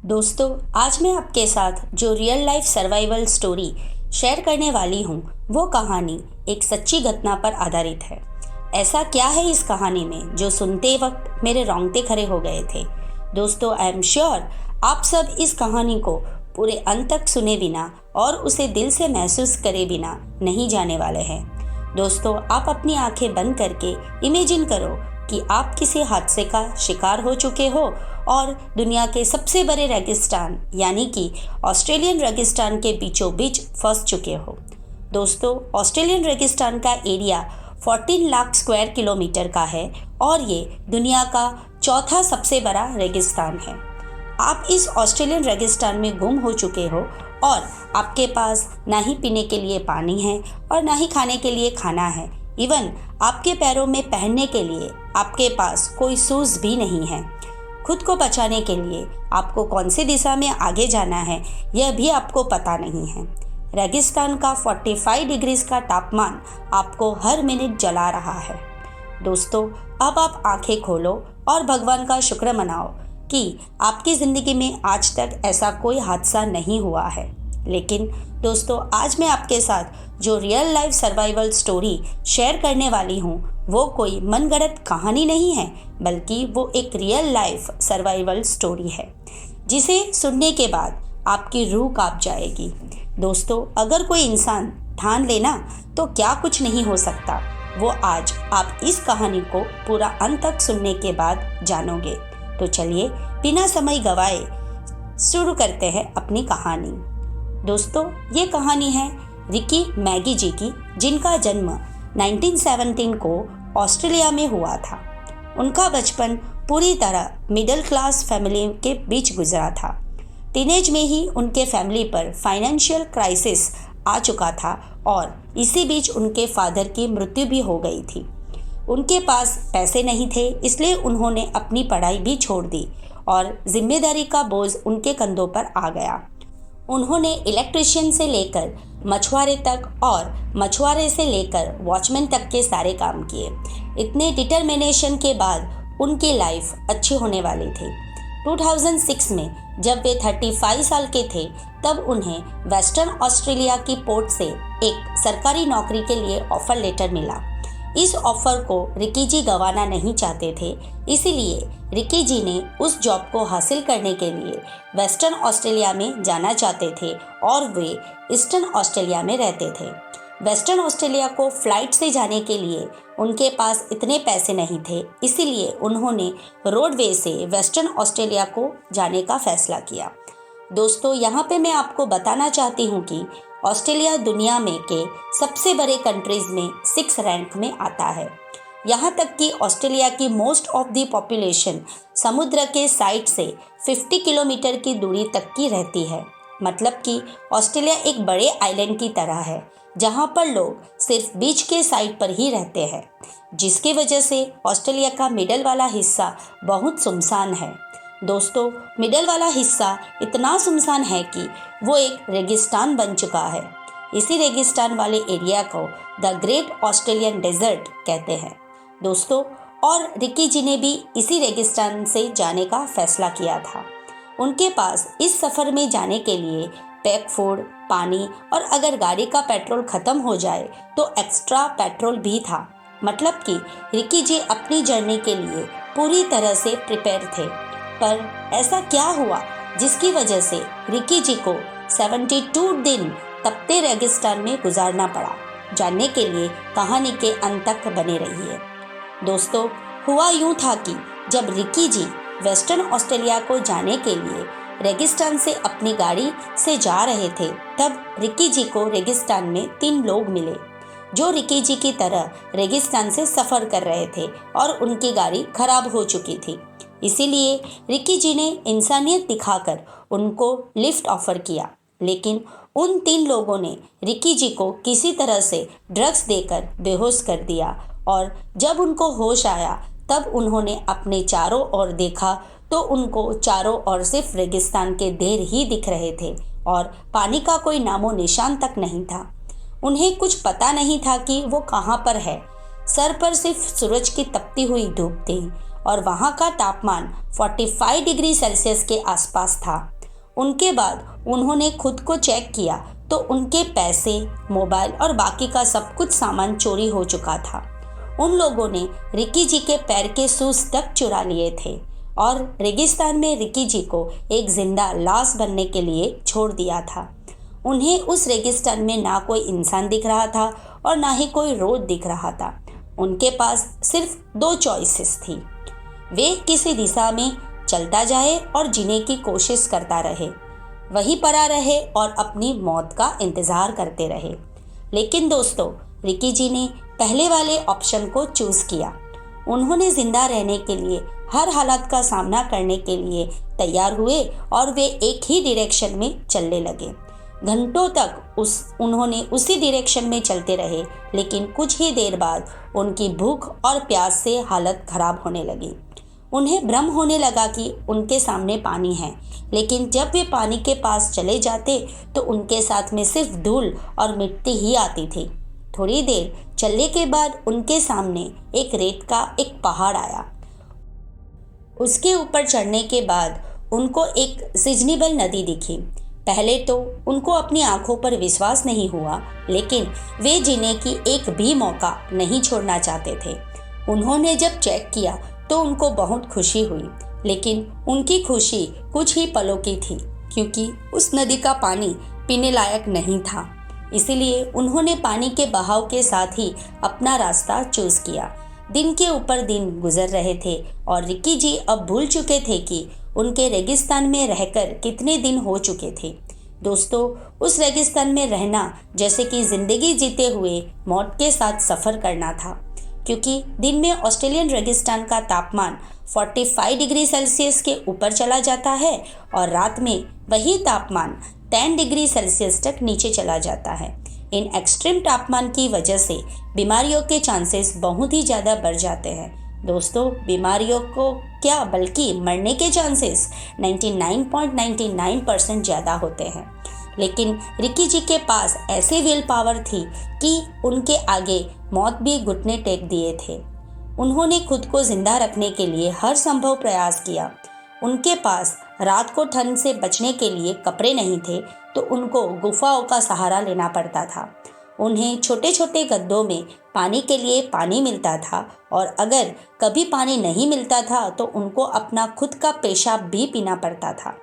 दोस्तों, आज मैं आपके साथ जो real life survival story share करने वाली हूँ वो कहानी एक सच्ची घटना पर आधारित है। ऐसा क्या है इस कहानी में जो सुनते वक्त मेरे रोंगटे खड़े हो गए थे। दोस्तों, आई एम श्योर आप सब इस कहानी को पूरे अंत तक सुने बिना और उसे दिल से महसूस करे बिना नहीं जाने वाले हैं। दोस्तों, आप अपनी आंखें बंद करके इमेजिन करो कि आप किसी हादसे का शिकार हो चुके हो और दुनिया के सबसे बड़े रेगिस्तान यानी कि ऑस्ट्रेलियन रेगिस्तान के बीचों बीच फंस चुके हो। दोस्तों, ऑस्ट्रेलियन रेगिस्तान का एरिया 14 लाख स्क्वायर किलोमीटर का है और ये दुनिया का चौथा सबसे बड़ा रेगिस्तान है। आप इस ऑस्ट्रेलियन रेगिस्तान में गुम हो चुके हो और आपके पास ना ही पीने के लिए पानी है और ना ही खाने के लिए खाना है। इवन आपके पैरों में पहनने के लिए आपके पास कोई शूज़ भी नहीं है। खुद को बचाने के लिए आपको कौन सी दिशा में आगे जाना है यह भी आपको पता नहीं है। रेगिस्तान का 45 डिग्रीज का तापमान आपको हर मिनट जला रहा है। दोस्तों, अब आप आंखें खोलो और भगवान का शुक्र मनाओ कि आपकी ज़िंदगी में आज तक ऐसा कोई हादसा नहीं हुआ है। लेकिन दोस्तों, आज मैं आपके साथ जो real life survival story share करने वाली हूँ वो कोई मनगढ़ंत कहानी नहीं है, बल्कि वो एक रियल लाइफ सर्वाइवल स्टोरी है जिसे सुनने के बाद आपकी रूह कांप जाएगी। दोस्तों, अगर कोई इंसान ठान लेना तो क्या कुछ नहीं हो सकता, वो आज आप इस कहानी को पूरा अंत तक सुनने के बाद जानोगे। तो चलिए बिना समय गवाए शुरू करते हैं अपनी कहानी। दोस्तों, ये कहानी है रिकी मैगी जी की, जिनका जन्म 1917 को ऑस्ट्रेलिया में हुआ था। उनका बचपन पूरी तरह मिडिल क्लास फैमिली के बीच गुजरा था। टीनेज में ही उनके फैमिली पर फाइनेंशियल क्राइसिस आ चुका था और इसी बीच उनके फादर की मृत्यु भी हो गई थी। उनके पास पैसे नहीं थे, इसलिए उन्होंने अपनी पढ़ाई भी छोड़ दी और जिम्मेदारी का बोझ उनके कंधों पर आ गया। उन्होंने इलेक्ट्रिशियन से लेकर मछुआरे तक और मछुआरे से लेकर वॉचमैन तक के सारे काम किए। इतने डिटर्मिनेशन के बाद उनकी लाइफ अच्छी होने वाली थी। 2006 में जब वे 35 साल के थे तब उन्हें वेस्टर्न ऑस्ट्रेलिया की पोर्ट से एक सरकारी नौकरी के लिए ऑफर लेटर मिला। इस ऑफर को रिकी जी गंवाना नहीं चाहते थे, इसीलिए रिकी जी ने उस जॉब को हासिल करने के लिए वेस्टर्न ऑस्ट्रेलिया में जाना चाहते थे और वे ईस्टर्न ऑस्ट्रेलिया में रहते थे। वेस्टर्न ऑस्ट्रेलिया को फ्लाइट से जाने के लिए उनके पास इतने पैसे नहीं थे, इसीलिए उन्होंने रोडवे से वेस्टर्न ऑस्ट्रेलिया को जाने का फैसला किया। दोस्तों, यहाँ पे मैं आपको बताना चाहती हूँ कि ऑस्ट्रेलिया दुनिया में के सबसे बड़े कंट्रीज में 6 रैंक में आता है। यहाँ तक कि ऑस्ट्रेलिया की मोस्ट ऑफ द पॉपुलेशन समुद्र के साइड से 50 किलोमीटर की दूरी तक की रहती है। मतलब कि ऑस्ट्रेलिया एक बड़े आइलैंड की तरह है जहाँ पर लोग सिर्फ बीच के साइड पर ही रहते हैं, जिसकी वजह से ऑस्ट्रेलिया का मिडल वाला हिस्सा बहुत सुनसान है। दोस्तों, मिडल वाला हिस्सा इतना सुनसान है कि वो एक रेगिस्तान बन चुका है। इसी रेगिस्तान वाले एरिया को द ग्रेट ऑस्ट्रेलियन डेजर्ट कहते हैं। दोस्तों, और रिकी जी ने भी इसी रेगिस्तान से जाने का फैसला किया था। उनके पास इस सफ़र में जाने के लिए पैक फूड, पानी और अगर गाड़ी का पेट्रोल ख़त्म हो जाए तो एक्स्ट्रा पेट्रोल भी था। मतलब कि रिकी जी अपनी जर्नी के लिए पूरी तरह से प्रिपेयर थे। पर ऐसा क्या हुआ जिसकी वजह से रिकी जी को 72 दिन तपते रेगिस्तान में गुजारना पड़ा? जानने के लिए कहानी के अंत तक बने रहिए। दोस्तों, हुआ यूँ था कि जब रिकी जी वेस्टर्न ऑस्ट्रेलिया को जाने के लिए रेगिस्तान से अपनी गाड़ी से जा रहे थे, तब रिकी जी को रेगिस्तान में 3 लोग मिले जो रिकी जी की तरह रेगिस्तान से सफ़र कर रहे थे और उनकी गाड़ी खराब हो चुकी थी। इसीलिए रिकी जी ने इंसानियत दिखाकर उनको लिफ्ट ऑफर किया, लेकिन उन 3 लोगों ने रिकी जी को किसी तरह से ड्रग्स देकर बेहोश कर दिया और जब उनको होश आया तब उन्होंने अपने चारों ओर देखा तो उनको चारों ओर सिर्फ रेगिस्तान के ढेर ही दिख रहे थे और पानी का कोई नामो निशान तक नहीं था। उन्हें कुछ पता नहीं था कि वो कहाँ पर है। सर पर सिर्फ सूरज की तपती हुई धूप थी और वहाँ का तापमान 45 डिग्री सेल्सियस के आसपास था। उनके बाद उन्होंने खुद को चेक किया तो उनके पैसे, मोबाइल और बाकी का सब कुछ सामान चोरी हो चुका था। उन लोगों ने रिकी जी के पैर के शूज तक चुरा लिए थे और रेगिस्तान में रिकी जी को एक जिंदा लाश बनने के लिए छोड़ दिया था। उन्हें उस रेगिस्तान में ना कोई इंसान दिख रहा था और ना ही कोई रोड दिख रहा था। उनके पास सिर्फ 2 चॉइसेस थी। वे किसी दिशा में चलता जाए और जीने की कोशिश करता रहे, वहीं पड़ा रहे और अपनी मौत का इंतजार करते रहे। लेकिन दोस्तों, रिकी जी ने पहले वाले ऑप्शन को चूज किया। उन्होंने जिंदा रहने के लिए हर हालात का सामना करने के लिए तैयार हुए और वे एक ही डायरेक्शन में चलने लगे। घंटों तक उन्होंने उसी डायरेक्शन में चलते रहे, लेकिन कुछ ही देर बाद उनकी भूख और प्यास से हालत खराब होने लगी। उन्हें भ्रम होने लगा कि उनके सामने पानी है, लेकिन जब वे पानी के पास चले जाते तो उनके साथ में सिर्फ धूल और मिट्टी ही आती थी। थोड़ी देर चलने के बाद उनके सामने एक रेत का एक पहाड़ आया। उसके ऊपर चढ़ने के बाद उनको एक सीजनेबल नदी दिखी। पहले तो उनको अपनी आंखों पर विश्वास नहीं हुआ, लेकिन वे जीने की एक भी मौका नहीं छोड़ना चाहते थे। उन्होंने जब चेक किया तो उनको बहुत खुशी हुई, लेकिन उनकी खुशी कुछ ही पलों की थी, क्योंकि उस नदी का पानी पीने लायक नहीं था। इसीलिए उन्होंने पानी के बहाव के साथ ही अपना रास्ता चूज किया। दिन के ऊपर दिन गुजर रहे थे और रिकी जी अब भूल चुके थे कि उनके रेगिस्तान में रहकर कितने दिन हो चुके थे। दोस्तों, उस रेगिस्तान में रहना जैसे कि जिंदगी जीते हुए मौत के साथ सफ़र करना था, क्योंकि दिन में ऑस्ट्रेलियन रेगिस्तान का तापमान 45 डिग्री सेल्सियस के ऊपर चला जाता है और रात में वही तापमान 10 डिग्री सेल्सियस तक नीचे चला जाता है। इन एक्सट्रीम तापमान की वजह से बीमारियों के चांसेस बहुत ही ज़्यादा बढ़ जाते हैं। दोस्तों, बीमारियों को क्या बल्कि मरने के चांसेस 99.99% ज़्यादा होते हैं। लेकिन रिकी जी के पास ऐसी विल पावर थी कि उनके आगे मौत भी घुटने टेक दिए थे। उन्होंने खुद को जिंदा रखने के लिए हर संभव प्रयास किया। उनके पास रात को ठंड से बचने के लिए कपड़े नहीं थे, तो उनको गुफाओं का सहारा लेना पड़ता था। उन्हें छोटे छोटे गड्ढों में पानी के लिए पानी मिलता था और अगर कभी पानी नहीं मिलता था तो उनको अपना खुद का पेशाब भी पीना पड़ता था।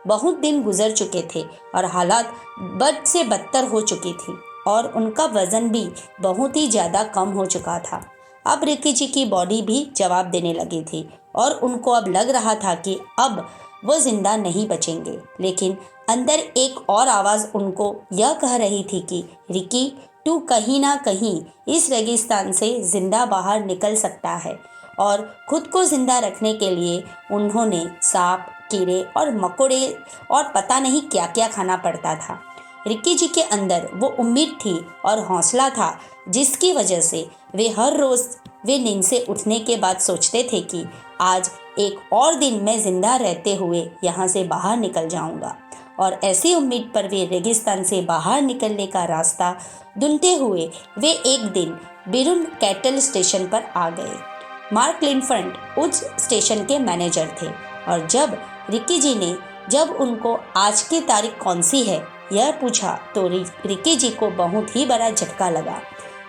बहुत दिन गुजर चुके थे और हालात बद से बदतर हो चुकी थी और उनका वज़न भी बहुत ही ज़्यादा कम हो चुका था। अब रिकी जी की बॉडी भी जवाब देने लगी थी और उनको अब लग रहा था कि अब वो जिंदा नहीं बचेंगे। लेकिन अंदर एक और आवाज़ उनको यह कह रही थी कि रिकी, तू कहीं ना कहीं इस रेगिस्तान से जिंदा बाहर निकल सकता है। और खुद को जिंदा रखने के लिए उन्होंने सांप, कीड़े और मकोड़े और पता नहीं क्या क्या खाना पड़ता था। रिकी जी के अंदर वो उम्मीद थी और हौसला था, जिसकी वजह से वे हर रोज़ वे नींद से उठने के बाद सोचते थे कि आज एक और दिन मैं जिंदा रहते हुए यहाँ से बाहर निकल जाऊँगा। और ऐसी उम्मीद पर वे रेगिस्तान से बाहर निकलने का रास्ता ढूंढते हुए वे एक दिन बिरुन कैटल स्टेशन पर आ गए। मार्क लिनफ्रंट उस स्टेशन के मैनेजर थे और जब रिकी जी ने जब उनको आज की तारीख कौन सी है यह पूछा तो रिकी जी को बहुत ही बड़ा झटका लगा,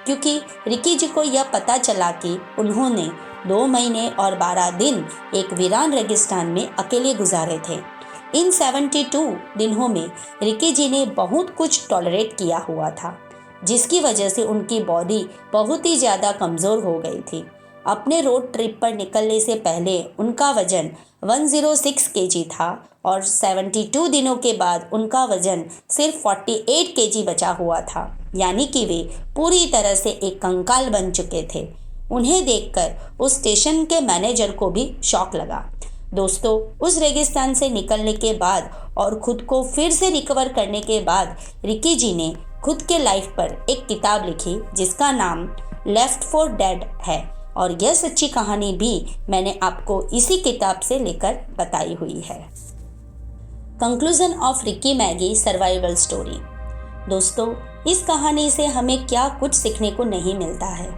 क्योंकि रिकी जी को यह पता चला कि उन्होंने 2 महीने और 12 दिन एक वीरान रेगिस्तान में अकेले गुजारे थे। इन 72 दिनों में रिकी जी ने बहुत कुछ टॉलरेट किया हुआ था, जिसकी वजह से उनकी बॉडी बहुत ही ज़्यादा कमज़ोर हो गई थी। अपने रोड ट्रिप पर निकलने से पहले उनका वज़न 106 केजी था और 72 दिनों के बाद उनका वज़न सिर्फ 48 केजी बचा हुआ था, यानी कि वे पूरी तरह से एक कंकाल बन चुके थे। उन्हें देखकर उस स्टेशन के मैनेजर को भी शॉक लगा। दोस्तों, उस रेगिस्तान से निकलने के बाद और खुद को फिर से रिकवर करने के बाद रिकी जी ने खुद के लाइफ पर एक किताब लिखी जिसका नाम लेफ्ट फॉर डेड है और यह सच्ची कहानी भी मैंने आपको इसी किताब से लेकर बताई हुई है। Conclusion of Ricky Maggi survival story. दोस्तों, इस कहानी से हमें क्या कुछ सीखने को नहीं मिलता है।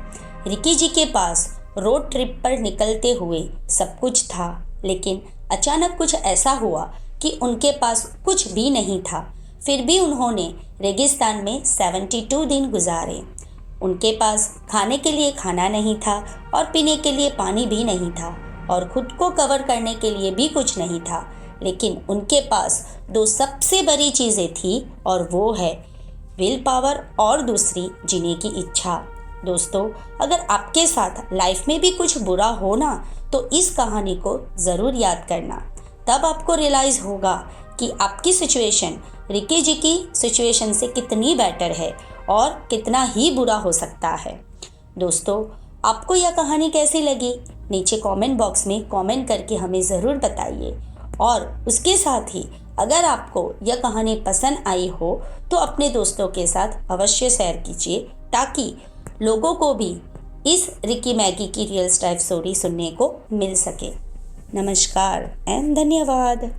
रिकी जी के पास रोड ट्रिप पर निकलते हुए सब कुछ था, लेकिन अचानक कुछ ऐसा हुआ कि उनके पास कुछ भी नहीं था, फिर भी उन्होंने रेगिस्तान में 72 दिन गुजारे। उनके पास खाने के लिए खाना नहीं था और पीने के लिए पानी भी नहीं था और खुद को कवर करने के लिए भी कुछ नहीं था, लेकिन उनके पास दो सबसे बड़ी चीज़ें थी और वो है विल पावर और दूसरी जीने की इच्छा। दोस्तों, अगर आपके साथ लाइफ में भी कुछ बुरा हो ना, तो इस कहानी को ज़रूर याद करना। तब आपको रियलाइज़ होगा कि आपकी सिचुएशन रिकी जी की सिचुएशन से कितनी बेटर है और कितना ही बुरा हो सकता है। दोस्तों, आपको यह कहानी कैसी लगी? नीचे कमेंट बॉक्स में कमेंट करके हमें ज़रूर बताइए। और उसके साथ ही अगर आपको यह कहानी पसंद आई हो तो अपने दोस्तों के साथ अवश्य शेयर कीजिए, ताकि लोगों को भी इस रिकी मैगी की रियल लाइफ स्टोरी सुनने को मिल सके। नमस्कार एंड धन्यवाद।